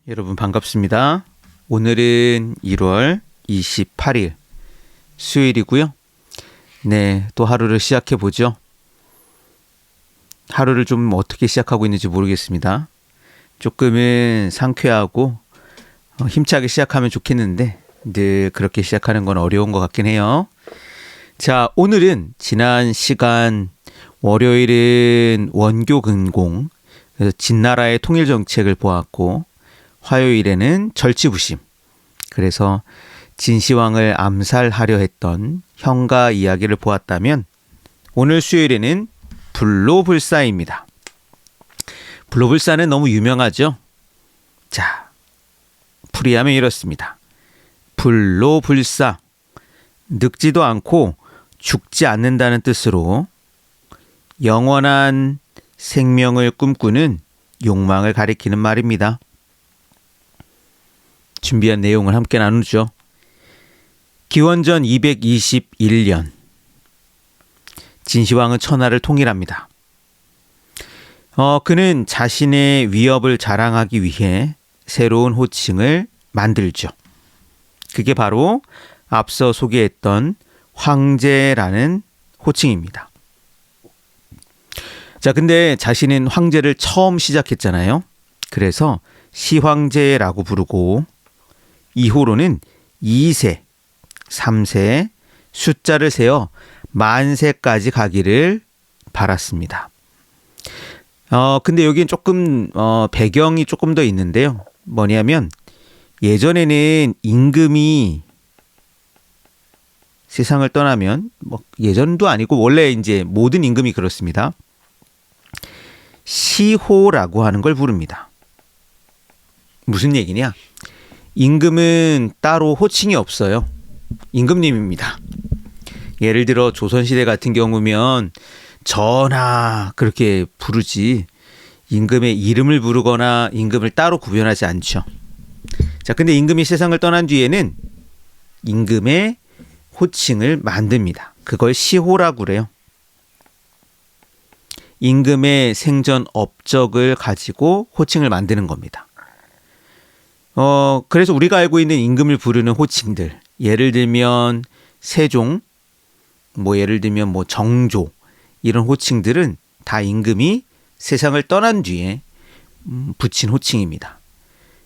여러분 반갑습니다. 오늘은 1월 28일 수요일이고요. 네, 또 하루를 시작해 보죠. 하루를 좀 어떻게 시작하고 있는지 모르겠습니다. 조금은 상쾌하고 힘차게 시작하면 좋겠는데 늘 그렇게 시작하는 건 어려운 것 같긴 해요. 자, 오늘은 지난 시간 월요일은 원교 근공, 그래서 진나라의 통일 정책을 보았고, 화요일에는 절치부심, 그래서 진시황을 암살하려 했던 형가 이야기를 보았다면, 오늘 수요일에는 불로불사입니다. 불로불사는 너무 유명하죠? 자, 풀이하면 이렇습니다. 불로불사, 늙지도 않고 죽지 않는다는 뜻으로 영원한 생명을 꿈꾸는 욕망을 가리키는 말입니다. 준비한 내용을 함께 나누죠. 기원전 221년 진시황은 천하를 통일합니다. 그는 자신의 위협을 자랑하기 위해 새로운 호칭을 만들죠. 그게 바로 앞서 소개했던 황제라는 호칭입니다. 자, 근데 자신은 황제를 처음 시작했잖아요. 그래서 시황제라고 부르고, 이후로는 2세, 3세, 숫자를 세어 만세까지 가기를 바랐습니다. 근데 여기는 조금 배경이 조금 더 있는데요. 뭐냐면 예전에는 임금이 세상을 떠나면, 예전도 아니고 원래 이제 모든 임금이 그렇습니다. 시호라고 하는 걸 부릅니다. 무슨 얘기냐? 임금은 따로 호칭이 없어요. 임금님입니다. 예를 들어 조선시대 같은 경우면 전하 그렇게 부르지, 임금의 이름을 부르거나 임금을 따로 구별하지 않죠. 자, 근데 임금이 세상을 떠난 뒤에는 임금의 호칭을 만듭니다. 그걸 시호라고 그래요. 임금의 생전 업적을 가지고 호칭을 만드는 겁니다. 그래서 우리가 알고 있는 임금을 부르는 호칭들, 예를 들면 세종, 예를 들면 정조, 이런 호칭들은 다 임금이 세상을 떠난 뒤에 붙인 호칭입니다.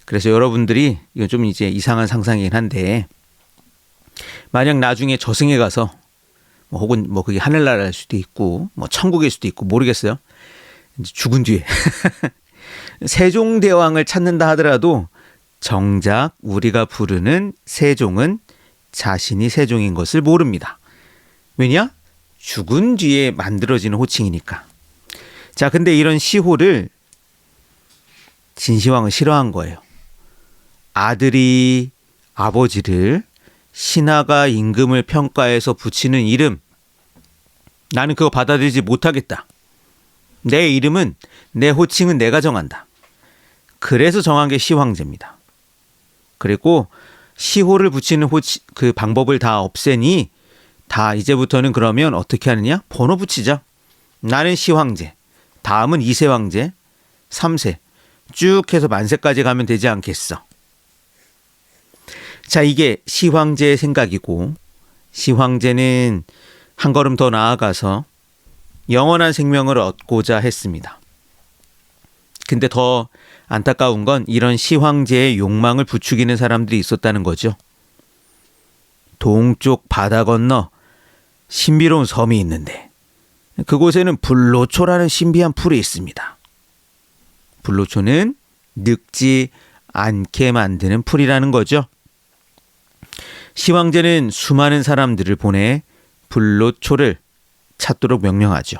그래서 여러분들이, 이거 좀 이제 이상한 상상이긴 한데, 만약 나중에 저승에 가서 혹은 그게 하늘나라일 수도 있고 천국일 수도 있고 모르겠어요. 이제 죽은 뒤에 세종대왕을 찾는다 하더라도 정작 우리가 부르는 세종은 자신이 세종인 것을 모릅니다. 왜냐? 죽은 뒤에 만들어지는 호칭이니까. 자, 근데 이런 시호를 진시황은 싫어한 거예요. 아들이 아버지를 신하가 임금을 평가해서 붙이는 이름, 나는 그거 받아들이지 못하겠다. 내 이름은, 내 호칭은 내가 정한다. 그래서 정한 게 시황제입니다. 그리고 시호를 붙이는 그 방법을 다 없애니, 다 이제부터는 그러면 어떻게 하느냐? 번호 붙이자. 나는 시황제, 다음은 2세 황제, 3세, 쭉 해서 만세까지 가면 되지 않겠어. 자, 이게 시황제의 생각이고, 시황제는 한 걸음 더 나아가서 영원한 생명을 얻고자 했습니다. 근데 더 안타까운 건 이런 시황제의 욕망을 부추기는 사람들이 있었다는 거죠. 동쪽 바다 건너 신비로운 섬이 있는데 그곳에는 불로초라는 신비한 풀이 있습니다. 불로초는 늙지 않게 만드는 풀이라는 거죠. 시황제는 수많은 사람들을 보내 불로초를 찾도록 명령하죠.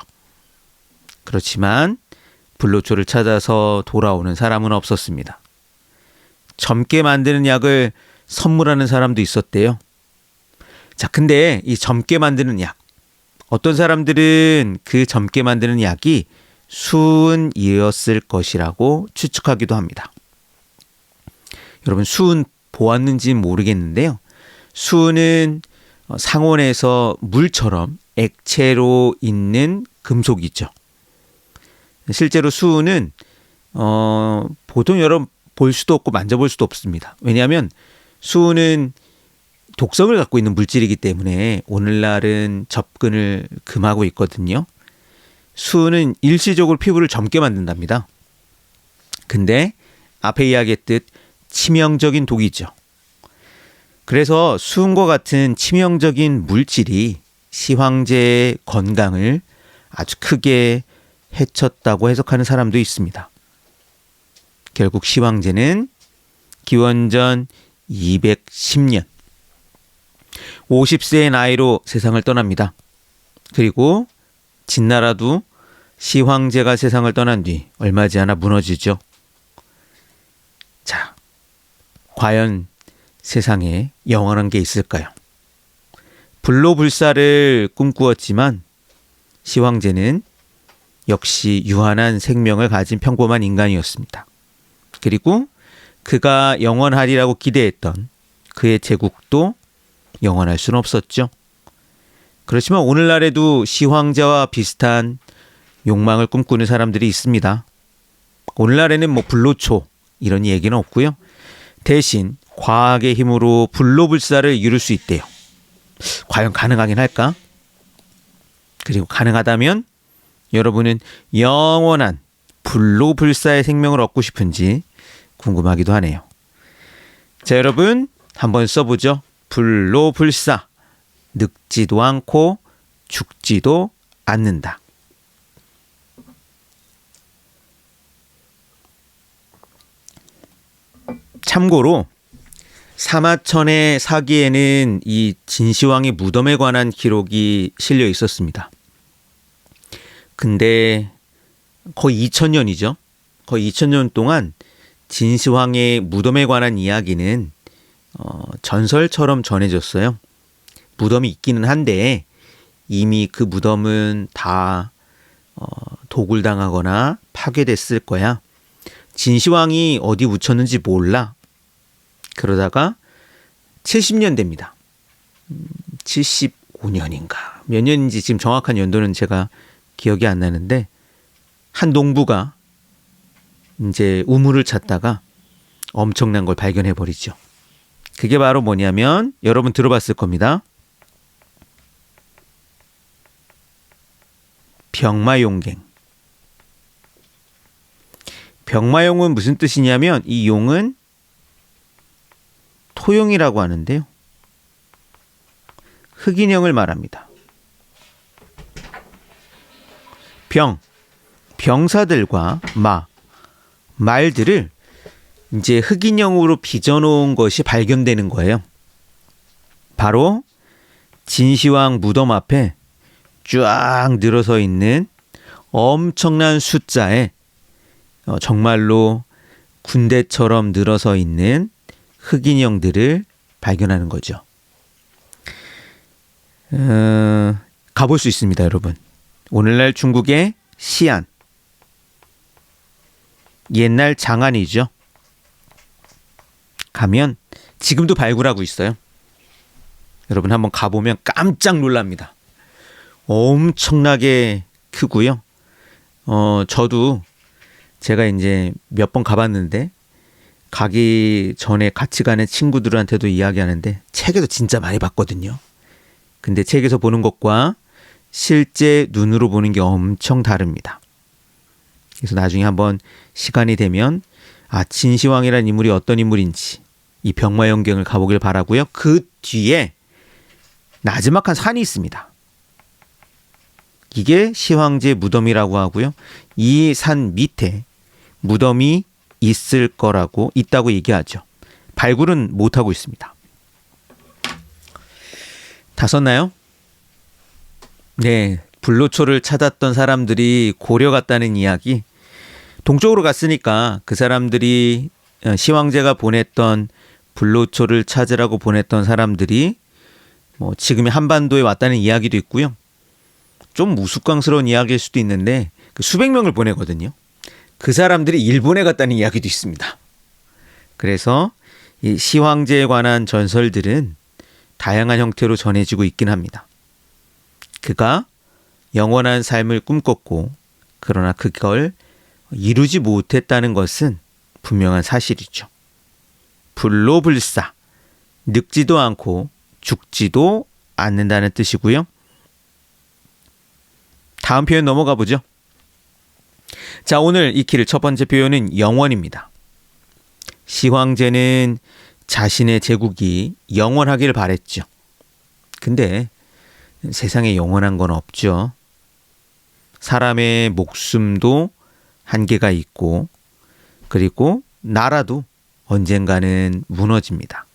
그렇지만 불로초를 찾아서 돌아오는 사람은 없었습니다. 젊게 만드는 약을 선물하는 사람도 있었대요. 자, 근데 이 젊게 만드는 약, 어떤 사람들은 그 젊게 만드는 약이 수은이었을 것이라고 추측하기도 합니다. 여러분, 수은 보았는지는 모르겠는데요. 수은은 상온에서 물처럼 액체로 있는 금속이죠. 실제로 수은은 보통 여러분 볼 수도 없고 만져볼 수도 없습니다. 왜냐하면 수은은 독성을 갖고 있는 물질이기 때문에 오늘날은 접근을 금하고 있거든요. 수은은 일시적으로 피부를 젊게 만든답니다. 근데 앞에 이야기했듯 치명적인 독이죠. 그래서 수은과 같은 치명적인 물질이 시황제의 건강을 아주 크게 해쳤다고 해석하는 사람도 있습니다. 결국 시황제는 기원전 210년 50세의 나이로 세상을 떠납니다. 그리고 진나라도 시황제가 세상을 떠난 뒤 얼마 지않아 무너지죠. 자, 과연 세상에 영원한 게 있을까요? 불로불사를 꿈꾸었지만 시황제는 역시 유한한 생명을 가진 평범한 인간이었습니다. 그리고 그가 영원하리라고 기대했던 그의 제국도 영원할 수는 없었죠. 그렇지만 오늘날에도 시황제와 비슷한 욕망을 꿈꾸는 사람들이 있습니다. 오늘날에는 불로초 이런 얘기는 없고요. 대신 과학의 힘으로 불로불사를 이룰 수 있대요. 과연 가능하긴 할까? 그리고 가능하다면 여러분은 영원한 불로불사의 생명을 얻고 싶은지 궁금하기도 하네요. 자, 여러분 한번 써보죠. 불로불사. 늙지도 않고 죽지도 않는다. 참고로 사마천의 사기에는 이 진시황의 무덤에 관한 기록이 실려 있었습니다. 근데 거의 2000년이죠. 거의 2000년 동안 진시황의 무덤에 관한 이야기는 전설처럼 전해졌어요. 무덤이 있기는 한데 이미 그 무덤은 다 도굴당하거나 파괴됐을 거야. 진시황이 어디 묻혔는지 몰라. 그러다가 70년 됩니다. 75년인가 몇 년인지 지금 정확한 연도는 제가 기억이 안 나는데 한 농부가 이제 우물을 찾다가 엄청난 걸 발견해 버리죠. 그게 바로 뭐냐면 여러분 들어봤을 겁니다. 병마용갱. 병마용은 무슨 뜻이냐면 이 용은 토용이라고 하는데요. 흑인형을 말합니다. 병사들과 말들을 이제 흑인형으로 빚어놓은 것이 발견되는 거예요. 바로 진시황 무덤 앞에 쫙 늘어서 있는 엄청난 숫자의 정말로 군대처럼 늘어서 있는 흑인형들을 발견하는 거죠. 가볼 수 있습니다, 여러분. 오늘날 중국의 시안, 옛날 장안이죠. 가면 지금도 발굴하고 있어요. 여러분 한번 가보면 깜짝 놀랍니다. 엄청나게 크고요. 저도 제가 이제 몇 번 가봤는데 가기 전에 같이 가는 친구들한테도 이야기하는데 책에서 진짜 많이 봤거든요. 근데 책에서 보는 것과 실제 눈으로 보는 게 엄청 다릅니다. 그래서 나중에 한번 시간이 되면 진시황이라는 인물이 어떤 인물인지 이 병마용경을 가보길 바라고요. 그 뒤에 나지막한 산이 있습니다. 이게 시황제 무덤이라고 하고요. 이 산 밑에 무덤이 있다고 얘기하죠. 발굴은 못하고 있습니다. 다 썼나요? 네, 불로초를 찾았던 사람들이 고려 갔다는 이야기. 동쪽으로 갔으니까 그 사람들이 시황제가 보냈던 불로초를 찾으라고 보냈던 사람들이 지금의 한반도에 왔다는 이야기도 있고요. 좀 우스꽝스러운 이야기일 수도 있는데 수백 명을 보내거든요. 그 사람들이 일본에 갔다는 이야기도 있습니다. 그래서 이 시황제에 관한 전설들은 다양한 형태로 전해지고 있긴 합니다. 그가 영원한 삶을 꿈꿨고 그러나 그걸 이루지 못했다는 것은 분명한 사실이죠. 불로불사, 늙지도 않고 죽지도 않는다는 뜻이고요. 다음 표현 넘어가 보죠. 자, 오늘 익힐 첫 번째 표현은 영원입니다. 시황제는 자신의 제국이 영원하길 바랬죠. 근데 세상에 영원한 건 없죠. 사람의 목숨도 한계가 있고, 그리고 나라도 언젠가는 무너집니다.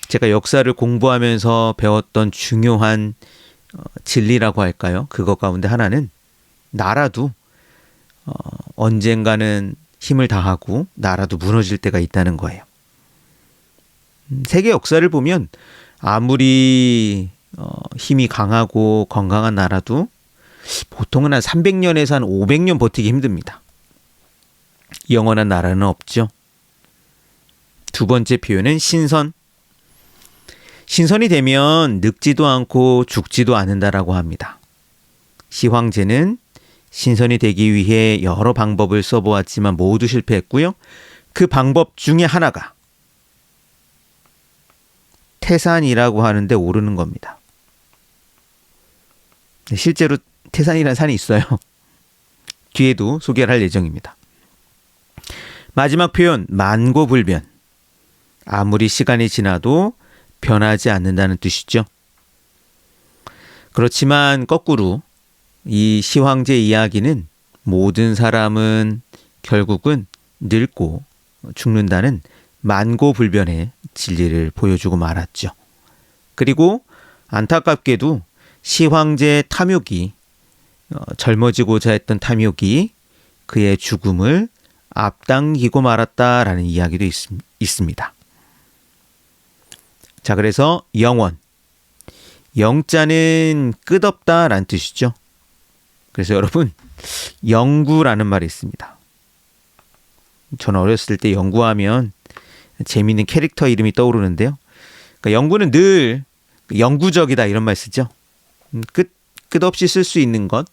제가 역사를 공부하면서 배웠던 중요한 진리라고 할까요? 그것 가운데 하나는 나라도 언젠가는 힘을 다하고 나라도 무너질 때가 있다는 거예요. 세계 역사를 보면 아무리 힘이 강하고 건강한 나라도 보통은 한 300년에서 한 500년 버티기 힘듭니다. 영원한 나라는 없죠. 두 번째 표현은 신선. 신선이 되면 늙지도 않고 죽지도 않는다라고 합니다. 시황제는 신선이 되기 위해 여러 방법을 써보았지만 모두 실패했고요. 그 방법 중에 하나가 태산이라고 하는데 오르는 겁니다. 실제로 태산이라는 산이 있어요. 뒤에도 소개를 할 예정입니다. 마지막 표현 만고불변. 아무리 시간이 지나도 변하지 않는다는 뜻이죠. 그렇지만 거꾸로 이 시황제 이야기는 모든 사람은 결국은 늙고 죽는다는 만고불변의 진리를 보여주고 말았죠. 그리고 안타깝게도 시황제 탐욕이 젊어지고자 했던 탐욕이 그의 죽음을 앞당기고 말았다라는 이야기도 있습니다. 자, 그래서 영원. 영자는 끝없다라는 뜻이죠. 그래서 여러분, 영구라는 말이 있습니다. 저는 어렸을 때 영구하면 재미있는 캐릭터 이름이 떠오르는데요. 그러니까 영구는 늘 영구적이다 이런 말 쓰죠. 끝없이 쓸 수 있는 것,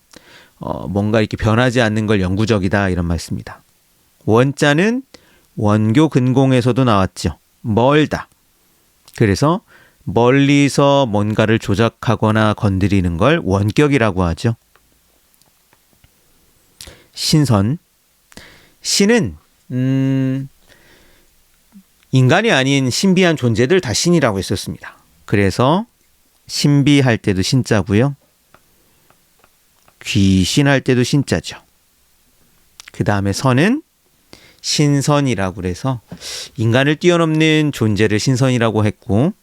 뭔가 이렇게 변하지 않는 걸 영구적이다 이런 말 씁니다. 원자는 원교 근공에서도 나왔죠. 멀다. 그래서 멀리서 뭔가를 조작하거나 건드리는 걸 원격이라고 하죠. 신선. 신은 인간이 아닌 신비한 존재들 다 신이라고 했었습니다. 그래서 신비할 때도 신자고요. 귀신할 때도 신자죠. 그 다음에 선은 신선이라고 그래서 인간을 뛰어넘는 존재를 신선이라고 했고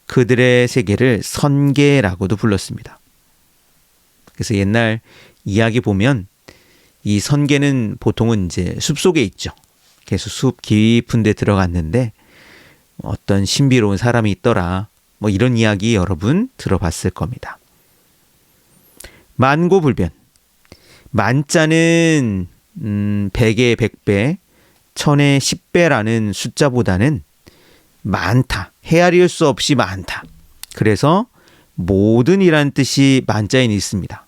그들의 세계를 선계라고도 불렀습니다. 그래서 옛날 이야기 보면 이 선계는 보통은 이제 숲속에 있죠. 그래서 숲 깊은 데 들어갔는데 어떤 신비로운 사람이 있더라. 뭐 이런 이야기 여러분 들어봤을 겁니다. 만고불변. 만자는 100의 100배, 1000의 10배라는 숫자보다는 많다. 헤아릴 수 없이 많다. 그래서 모든이란 뜻이 만자에 있습니다.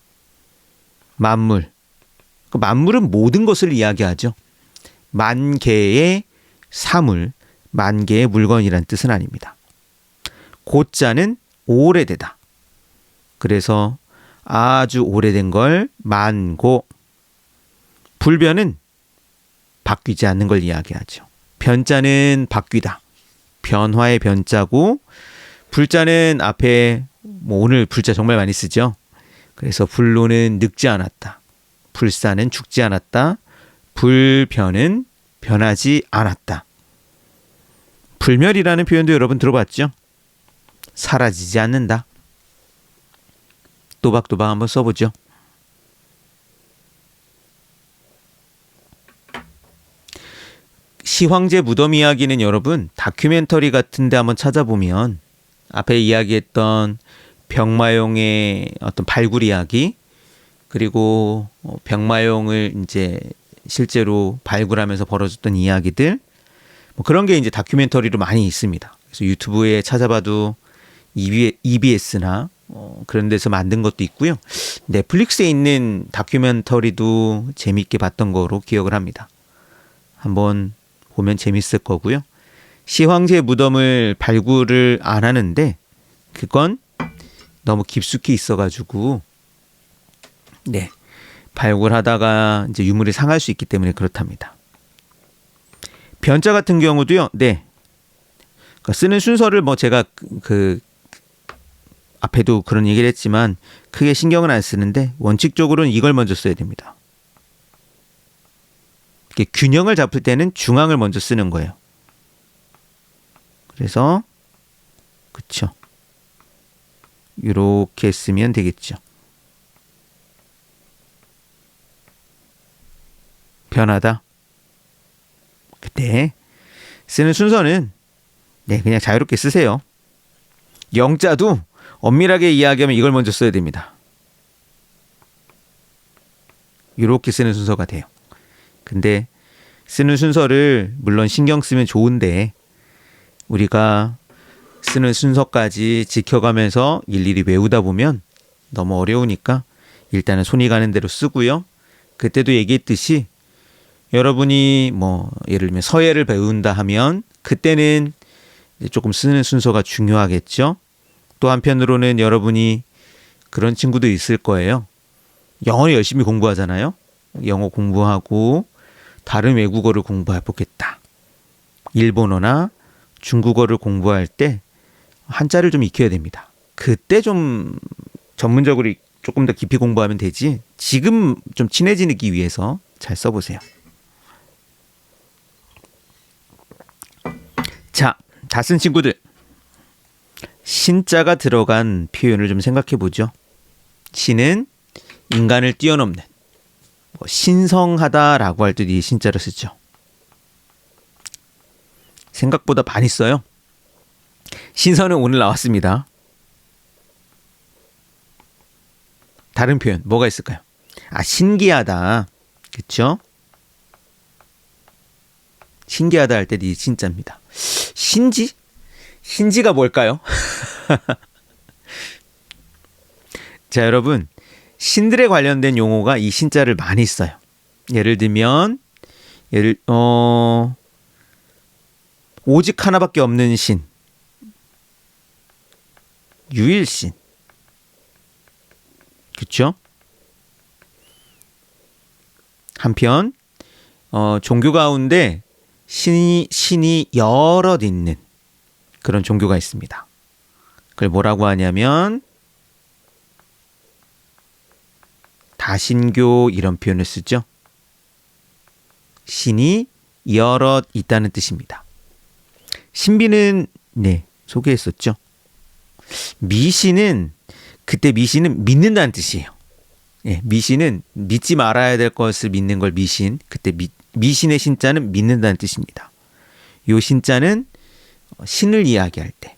만물. 만물은 모든 것을 이야기하죠. 만 개의 사물, 만 개의 물건이란 뜻은 아닙니다. 고자는 오래되다. 그래서 아주 오래된 걸 만고. 불변은 바뀌지 않는 걸 이야기하죠. 변자는 바뀌다. 변화의 변자고 불자는 앞에 오늘 불자 정말 많이 쓰죠. 그래서 불로는 늙지 않았다. 불사는 죽지 않았다. 불변은 변하지 않았다. 불멸이라는 표현도 여러분 들어봤죠? 사라지지 않는다. 또박또박 한번 써보죠. 시황제 무덤 이야기는 여러분 다큐멘터리 같은데 한번 찾아보면 앞에 이야기했던 병마용의 어떤 발굴 이야기 그리고 병마용을 이제 실제로 발굴하면서 벌어졌던 이야기들 뭐 그런 게 이제 다큐멘터리로 많이 있습니다. 그래서 유튜브에 찾아봐도 EBS나 그런 데서 만든 것도 있고요. 넷플릭스에 있는 다큐멘터리도 재미있게 봤던 거로 기억을 합니다. 한번 보면 재밌을 거고요. 시황제 무덤을 발굴을 안 하는데 그건 너무 깊숙이 있어가지고 네, 발굴하다가 이제 유물이 상할 수 있기 때문에 그렇답니다. 변자 같은 경우도요. 네, 그러니까 쓰는 순서를 뭐 제가 그 앞에도 그런 얘기를 했지만 크게 신경은 안 쓰는데 원칙적으로는 이걸 먼저 써야 됩니다. 이렇게 균형을 잡을 때는 중앙을 먼저 쓰는 거예요. 그래서 그쵸. 이렇게 쓰면 되겠죠. 변하다. 그때 쓰는 순서는 네, 그냥 자유롭게 쓰세요. 영자도 엄밀하게 이야기하면 이걸 먼저 써야 됩니다. 이렇게 쓰는 순서가 돼요. 근데 쓰는 순서를 물론 신경 쓰면 좋은데 우리가 쓰는 순서까지 지켜가면서 일일이 외우다 보면 너무 어려우니까 일단은 손이 가는 대로 쓰고요. 그때도 얘기했듯이 여러분이 뭐 예를 들면 서예를 배운다 하면 그때는 이제 조금 쓰는 순서가 중요하겠죠. 또 한편으로는 여러분이 그런 친구도 있을 거예요. 영어를 열심히 공부하잖아요. 영어 공부하고 다른 외국어를 공부해 보겠다. 일본어나 중국어를 공부할 때 한자를 좀 익혀야 됩니다. 그때 좀 전문적으로 조금 더 깊이 공부하면 되지. 지금 좀 친해지기 위해서 잘 써보세요. 자, 다 쓴 친구들. 신자가 들어간 표현을 좀 생각해 보죠. 신은 인간을 뛰어넘는 신성하다라고 할 때 이 신자를 쓰죠. 생각보다 많이 써요. 신선은 오늘 나왔습니다. 다른 표현 뭐가 있을까요? 아, 신기하다. 그렇죠? 신기하다 할 때 이 신자입니다. 신지? 신지가 뭘까요? 자, 여러분. 신들에 관련된 용어가 이 신자를 많이 써요. 예를 들면 오직 하나밖에 없는 신, 유일신, 그렇죠? 한편 종교 가운데 신이 여럿 있는 그런 종교가 있습니다. 그걸 뭐라고 하냐면 다신교 이런 표현을 쓰죠. 신이 여럿 있다는 뜻입니다. 신비는 네, 소개했었죠. 미신은 그때 미신은 믿는다는 뜻이에요. 예, 미신은 믿지 말아야 될 것을 믿는 걸 미신. 그때 미신의 신자는 믿는다는 뜻입니다. 요 신자는 신을 이야기할 때.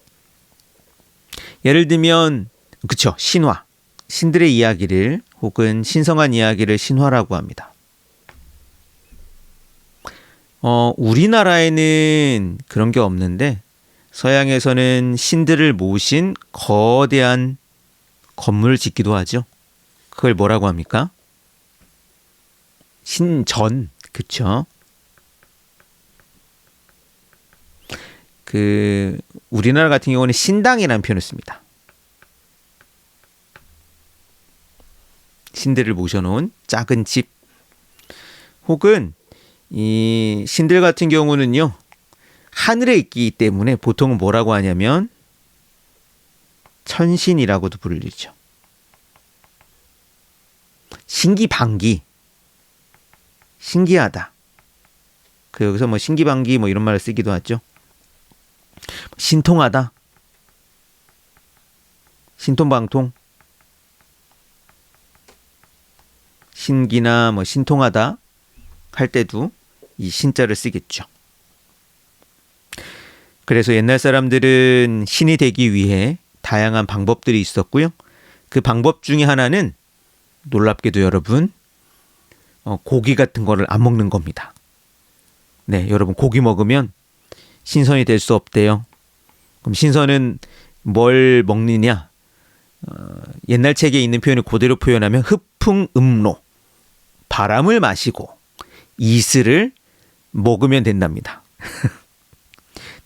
예를 들면 그쵸, 신화. 신들의 이야기를 혹은 신성한 이야기를 신화라고 합니다. 우리나라에는 그런 게 없는데 서양에서는 신들을 모신 거대한 건물을 짓기도 하죠. 그걸 뭐라고 합니까? 신전, 그쵸? 우리나라 같은 경우는 신당이라는 표현을 씁니다. 신들을 모셔놓은 작은 집. 혹은 이 신들 같은 경우는요, 하늘에 있기 때문에 보통은 뭐라고 하냐면 천신이라고도 불리죠. 신기방기, 신기하다. 여기서 뭐 신기방기 뭐 이런 말을 쓰기도 하죠. 신통하다, 신통방통, 신기나 뭐 신통하다 할 때도 이 신자를 쓰겠죠. 그래서 옛날 사람들은 신이 되기 위해 다양한 방법들이 있었고요. 그 방법 중에 하나는 놀랍게도 여러분 고기 같은 거를 안 먹는 겁니다. 네, 여러분 고기 먹으면 신선이 될 수 없대요. 그럼 신선은 뭘 먹느냐? 옛날 책에 있는 표현을 그대로 표현하면 흡풍음로, 바람을 마시고 이슬을 먹으면 된답니다.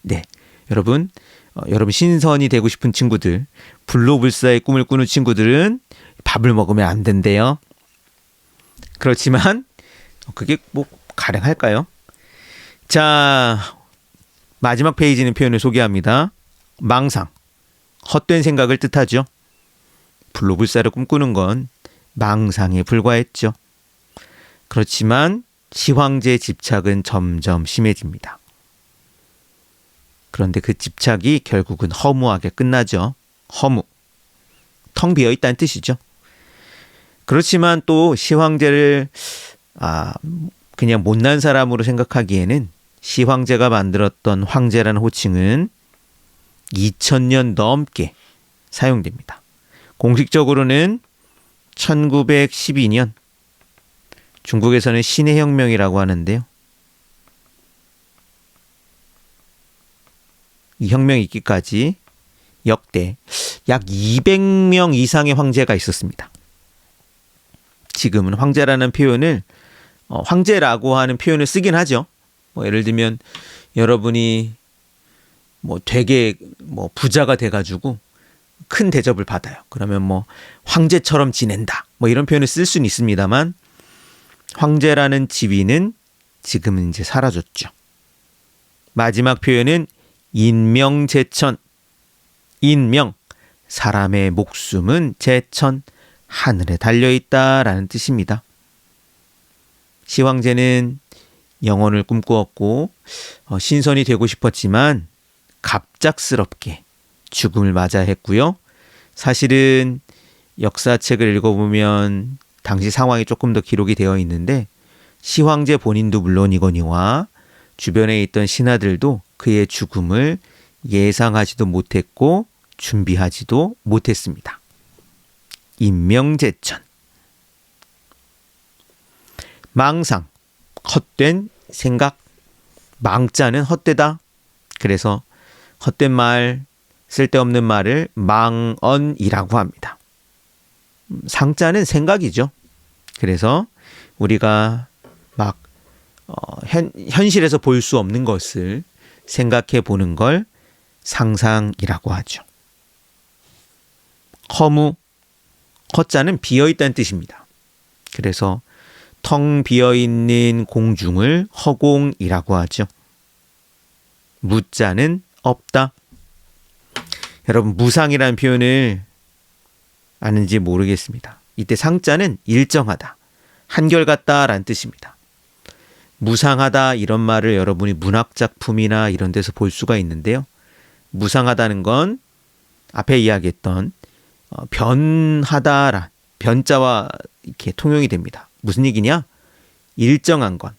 네, 여러분, 여러분 신선이 되고 싶은 친구들, 불로불사의 꿈을 꾸는 친구들은 밥을 먹으면 안 된대요. 그렇지만 그게 뭐 가능할까요? 자, 마지막 페이지는 표현을 소개합니다. 망상, 헛된 생각을 뜻하죠. 불로불사를 꿈꾸는 건 망상에 불과했죠. 그렇지만 시황제의 집착은 점점 심해집니다. 그런데 그 집착이 결국은 허무하게 끝나죠. 허무, 텅 비어있다는 뜻이죠. 그렇지만 또 시황제를 그냥 못난 사람으로 생각하기에는 시황제가 만들었던 황제라는 호칭은 2000년 넘게 사용됩니다. 공식적으로는 1912년 중국에서는 신의 혁명이라고 하는데요. 이 혁명이 있기까지 역대 약 200명 이상의 황제가 있었습니다. 지금은 황제라는 표현을 황제라고 하는 표현을 쓰긴 하죠. 뭐 예를 들면 여러분이 뭐 되게 뭐 부자가 돼가지고 큰 대접을 받아요. 그러면 뭐 황제처럼 지낸다. 뭐 이런 표현을 쓸 수는 있습니다만 황제라는 지위는 지금은 이제 사라졌죠. 마지막 표현은 인명제천. 인명, 사람의 목숨은 제천, 하늘에 달려있다라는 뜻입니다. 시황제는 영혼을 꿈꾸었고 신선이 되고 싶었지만 갑작스럽게 죽음을 맞아 했고요. 사실은 역사책을 읽어보면 당시 상황이 조금 더 기록이 되어 있는데 시황제 본인도 물론이거니와 주변에 있던 신하들도 그의 죽음을 예상하지도 못했고 준비하지도 못했습니다. 인명제천. 망상, 헛된 생각. 망자는 헛되다. 그래서 헛된 말, 쓸데없는 말을 망언이라고 합니다. 상자는 생각이죠. 그래서 우리가 막 현실에서 볼 수 없는 것을 생각해 보는 걸 상상이라고 하죠. 허무, 허자는 비어있다는 뜻입니다. 그래서 텅 비어있는 공중을 허공이라고 하죠. 무자는 없다. 여러분 무상이라는 표현을 아는지 모르겠습니다. 이때 상자는 일정하다, 한결같다라는 뜻입니다. 무상하다 이런 말을 여러분이 문학작품이나 이런 데서 볼 수가 있는데요. 무상하다는 건 앞에 이야기했던 변하다란 변자와 이렇게 통용이 됩니다. 무슨 얘기냐? 일정한 건,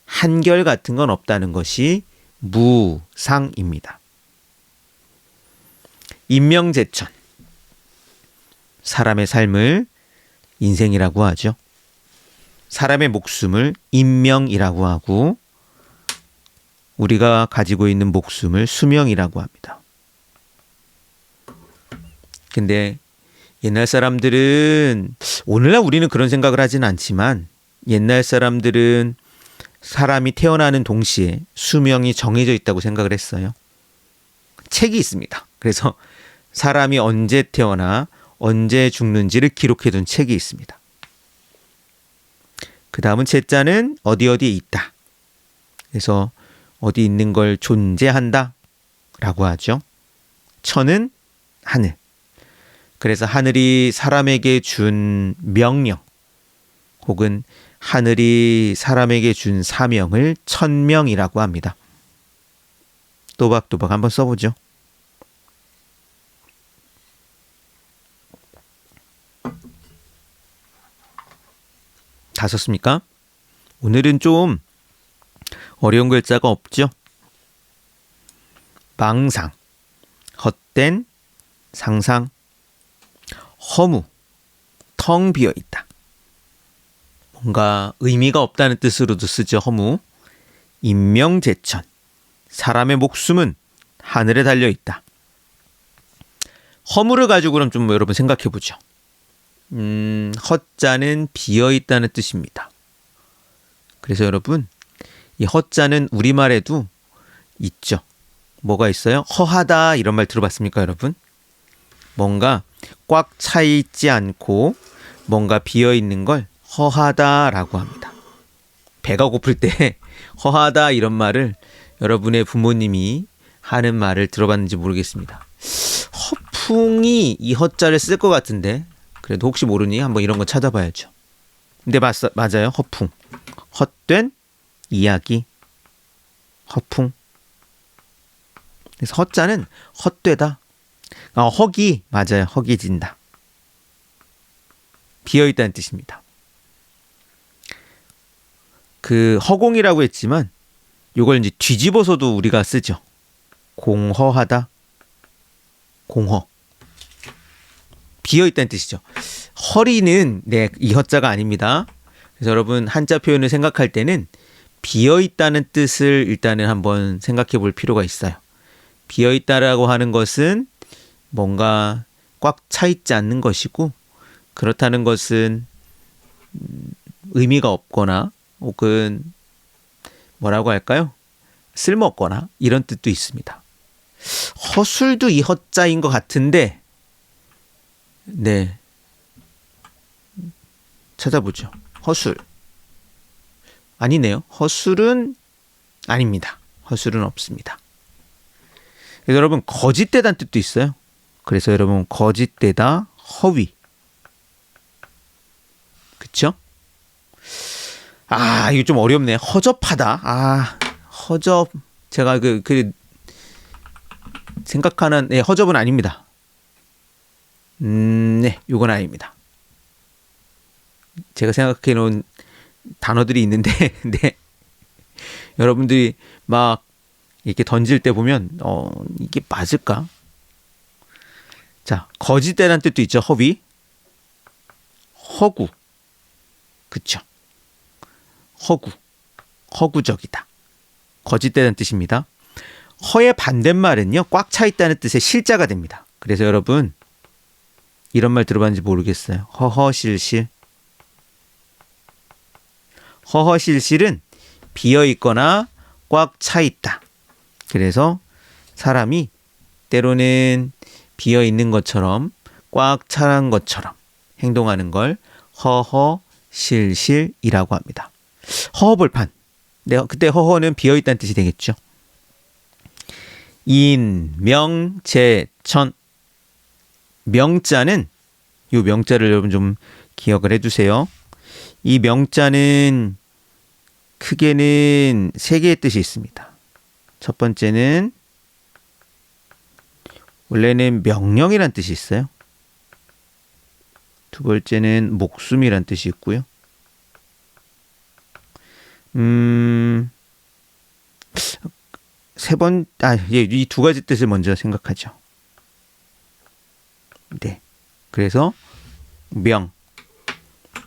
한결 같은 건 없다는 것이 무상입니다. 인명제천. 사람의 삶을 인생이라고 하죠. 사람의 목숨을 인명이라고 하고 우리가 가지고 있는 목숨을 수명이라고 합니다. 근데 옛날 사람들은, 오늘날 우리는 그런 생각을 하진 않지만 옛날 사람들은 사람이 태어나는 동시에 수명이 정해져 있다고 생각을 했어요. 책이 있습니다. 그래서 사람이 언제 태어나 언제 죽는지를 기록해둔 책이 있습니다. 그 다음은 제자는 어디에 있다. 그래서 어디 있는 걸 존재한다 라고 하죠. 천은 하늘. 그래서 하늘이 사람에게 준 명령 혹은 하늘이 사람에게 준 사명을 천명이라고 합니다. 또박또박 한번 써보죠. 다 썼습니까? 오늘은 좀 어려운 글자가 없죠? 망상, 헛된 상상, 허무, 텅 비어있다. 뭔가 의미가 없다는 뜻으로도 쓰죠. 허무. 인명제천, 사람의 목숨은 하늘에 달려있다. 허무를 가지고 그럼 좀 여러분 생각해보죠. 헛자는 비어있다는 뜻입니다. 그래서 여러분 이 허자는 우리말에도 있죠. 뭐가 있어요? 허하다 이런 말 들어봤습니까, 여러분? 뭔가 꽉 차 있지 않고 뭔가 비어 있는 걸 허하다라고 합니다. 배가 고플 때 허하다 이런 말을 여러분의 부모님이 하는 말을 들어봤는지 모르겠습니다. 허풍이 이 허자를 쓸 것 같은데 그래도 혹시 모르니 한번 이런 거 찾아봐야죠. 근데 맞아요. 허풍. 헛된 이야기. 허풍. 그래서 허자는 헛되다. 허기. 맞아요. 허기진다. 비어있다는 뜻입니다. 그 허공이라고 했지만 이걸 이제 뒤집어서도 우리가 쓰죠. 공허하다. 공허. 비어있다는 뜻이죠. 허리는 이 허자가 아닙니다. 그래서 여러분 한자 표현을 생각할 때는 비어있다는 뜻을 일단은 한번 생각해 볼 필요가 있어요. 비어있다라고 하는 것은 뭔가 꽉 차 있지 않는 것이고 그렇다는 것은 의미가 없거나 혹은 뭐라고 할까요? 쓸모없거나 이런 뜻도 있습니다. 허술도 이 허자인 것 같은데 네, 찾아보죠. 허술 아니네요. 허술은 아닙니다. 허술은 없습니다. 그래서 여러분 거짓되다는 뜻도 있어요. 그래서 여러분 거짓되다, 허위. 그쵸? 이거 좀 어렵네. 허접하다. 허접. 제가 생각하는 허접은 아닙니다. 네, 요건 아닙니다. 제가 생각해 놓은 단어들이 있는데 네. 여러분들이 막 이렇게 던질 때 보면 이게 맞을까? 자, 거짓되다는 뜻도 있죠. 허위. 허구. 그쵸? 허구. 허구적이다. 거짓되다는 뜻입니다. 허의 반대말은요. 꽉 차 있다는 뜻의 실자가 됩니다. 그래서 여러분 이런 말 들어봤는지 모르겠어요. 허허실실. 허허실실은 비어 있거나 꽉 차 있다. 그래서 사람이 때로는 비어 있는 것처럼 꽉 찬 것처럼 행동하는 걸 허허실실이라고 합니다. 허허벌판. 그때 허허는 비어 있다는 뜻이 되겠죠. 인, 명, 제, 천. 명자는 이 명자를 여러분 좀 기억을 해두세요. 이 명자는 크게는 세 개의 뜻이 있습니다. 첫 번째는 원래는 명령이란 뜻이 있어요. 두 번째는 목숨이란 뜻이 있고요. 이 두 가지 뜻을 먼저 생각하죠. 네. 그래서 명.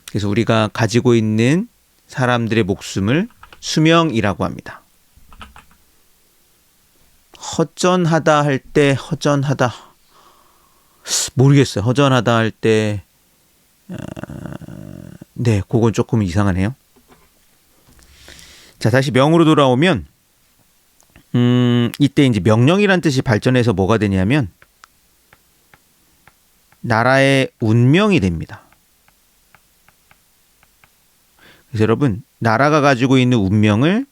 그래서 우리가 가지고 있는 사람들의 목숨을 수명이라고 합니다. 허전하다 할 때 허전하다. 모르겠어요. 허전하다 할 때 네, 그건 조금 이상하네요. 자, 다시 명으로 돌아오면 이때 이제 명령이란 뜻이 발전해서 뭐가 되냐면 나라의 운명이 됩니다. 그래서 여러분 나라가 가지고 있는 운명을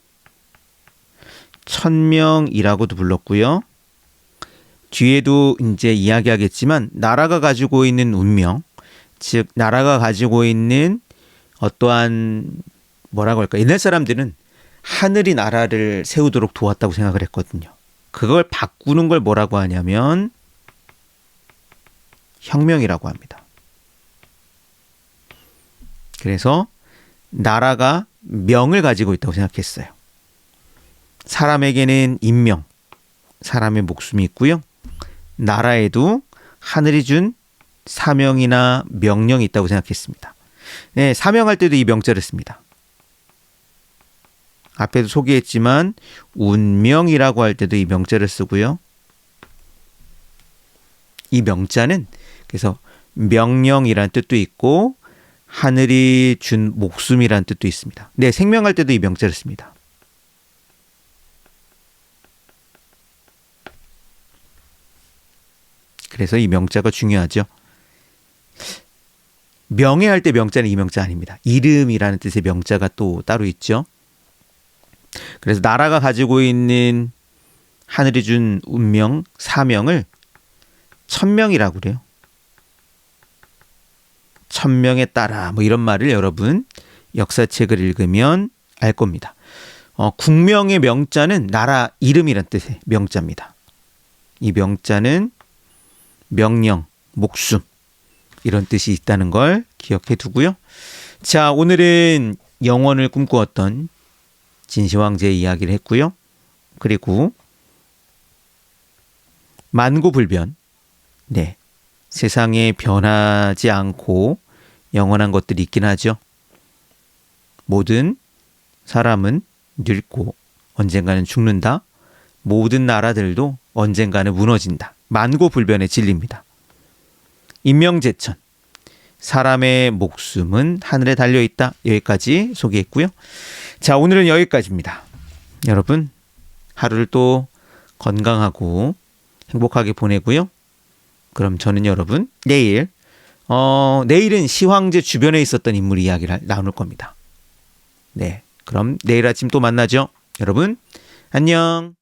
천명이라고도 불렀고요. 뒤에도 이제 이야기하겠지만 나라가 가지고 있는 운명, 즉 나라가 가지고 있는 어떠한 뭐라고 할까? 옛날 사람들은 하늘이 나라를 세우도록 도왔다고 생각을 했거든요. 그걸 바꾸는 걸 뭐라고 하냐면 혁명이라고 합니다. 그래서 나라가 명을 가지고 있다고 생각했어요. 사람에게는 인명, 사람의 목숨이 있고요. 나라에도 하늘이 준 사명이나 명령이 있다고 생각했습니다. 네, 사명할 때도 이 명자를 씁니다. 앞에도 소개했지만 운명이라고 할 때도 이 명자를 쓰고요. 이 명자는 그래서 명령이란 뜻도 있고 하늘이 준 목숨이란 뜻도 있습니다. 네, 생명할 때도 이 명자를 씁니다. 그래서 이 명자가 중요하죠. 명예할 때 명자는 이 명자 아닙니다. 이름이라는 뜻의 명자가 또 따로 있죠. 그래서 나라가 가지고 있는 하늘이 준 운명, 사명을 천명이라고 그래요. 천명에 따라 뭐 이런 말을 여러분 역사책을 읽으면 알 겁니다. 국명의 명자는 나라 이름이란 뜻의 명자입니다. 이 명자는 명령, 목숨 이런 뜻이 있다는 걸 기억해 두고요. 자, 오늘은 영원을 꿈꾸었던 진시황제의 이야기를 했고요. 그리고 만고불변, 네, 세상에 변하지 않고 영원한 것들이 있긴 하죠. 모든 사람은 늙고 언젠가는 죽는다. 모든 나라들도 언젠가는 무너진다. 만고불변의 진리입니다. 인명재천, 사람의 목숨은 하늘에 달려있다. 여기까지 소개했고요. 자, 오늘은 여기까지입니다. 여러분, 하루를 또 건강하고 행복하게 보내고요. 그럼 저는 여러분 내일은 시황제 주변에 있었던 인물 이야기를 나눌 겁니다. 네, 그럼 내일 아침 또 만나죠. 여러분 안녕.